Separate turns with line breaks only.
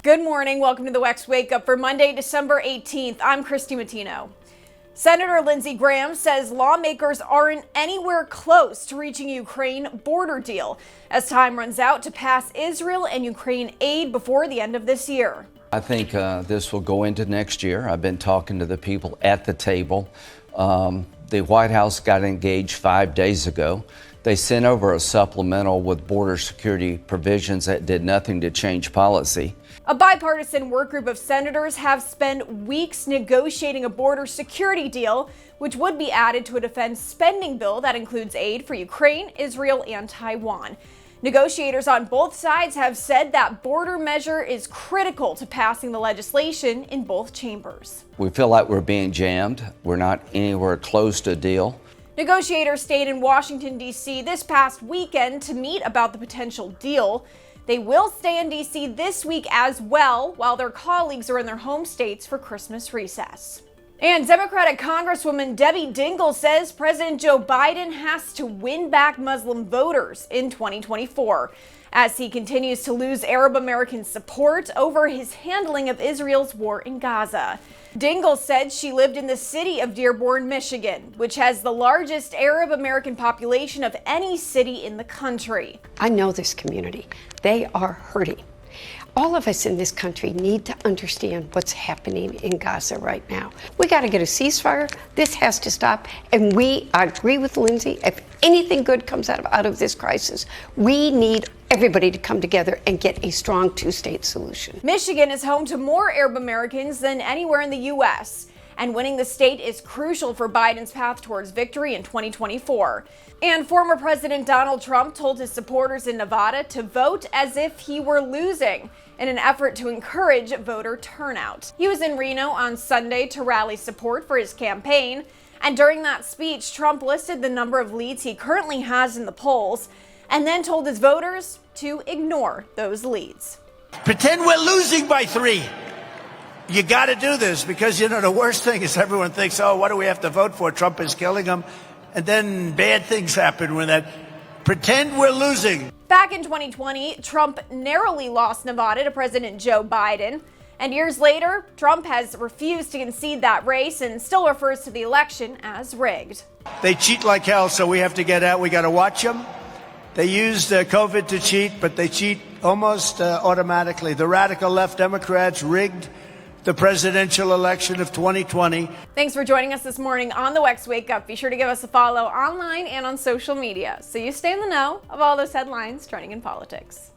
Good morning. Welcome to the WEX Wakeup for Monday, December 18th. I'm Christy Matino. Senator Lindsey Graham says lawmakers aren't anywhere close to reaching a Ukraine border deal as time runs out to pass Israel and Ukraine aid before the end of this year.
I think this will go into next year. I've been talking to the people at the table. The White House got engaged 5 days ago. They sent over a supplemental with border security provisions that did nothing to change policy.
A bipartisan work group of senators have spent weeks negotiating a border security deal, which would be added to a defense spending bill that includes aid for Ukraine, Israel, and Taiwan. Negotiators on both sides have said that border measure is critical to passing the legislation in both chambers.
We feel like we're being jammed. We're not anywhere close to a deal.
Negotiators stayed in Washington, D.C. this past weekend to meet about the potential deal. They will stay in D.C. this week as well, while their colleagues are in their home states for Christmas recess. And Democratic Congresswoman Debbie Dingell says President Joe Biden has to win back Muslim voters in 2024 as he continues to lose Arab American support over his handling of Israel's war in Gaza. Dingell said she lived in the city of Dearborn, Michigan, which has the largest Arab American population of any city in the country.
I know this community. They are hurting. All of us in this country need to understand what's happening in Gaza right now. We got to get a ceasefire. This has to stop. And I agree with Lindsey, if anything good comes out of this crisis, we need everybody to come together and get a strong two-state solution.
Michigan is home to more Arab Americans than anywhere in the U.S., and winning the state is crucial for Biden's path towards victory in 2024. And former President Donald Trump told his supporters in Nevada to vote as if he were losing in an effort to encourage voter turnout. He was in Reno on Sunday to rally support for his campaign, and during that speech, Trump listed the number of leads he currently has in the polls and then told his voters to ignore those leads.
Pretend we're losing by 3. You got to do this because, the worst thing is everyone thinks, oh, what do we have to vote for? Trump is killing them. And then bad things happen when that. Pretend we're losing.
Back in 2020, Trump narrowly lost Nevada to President Joe Biden. And years later, Trump has refused to concede that race and still refers to the election as rigged.
They cheat like hell, so we have to get out. We got to watch them. They used COVID to cheat, but they cheat almost automatically. The radical left Democrats rigged the presidential election of 2020.
Thanks for joining us this morning on the WEX Wake Up. Be sure to give us a follow online and on social media so you stay in the know of all those headlines trending in politics.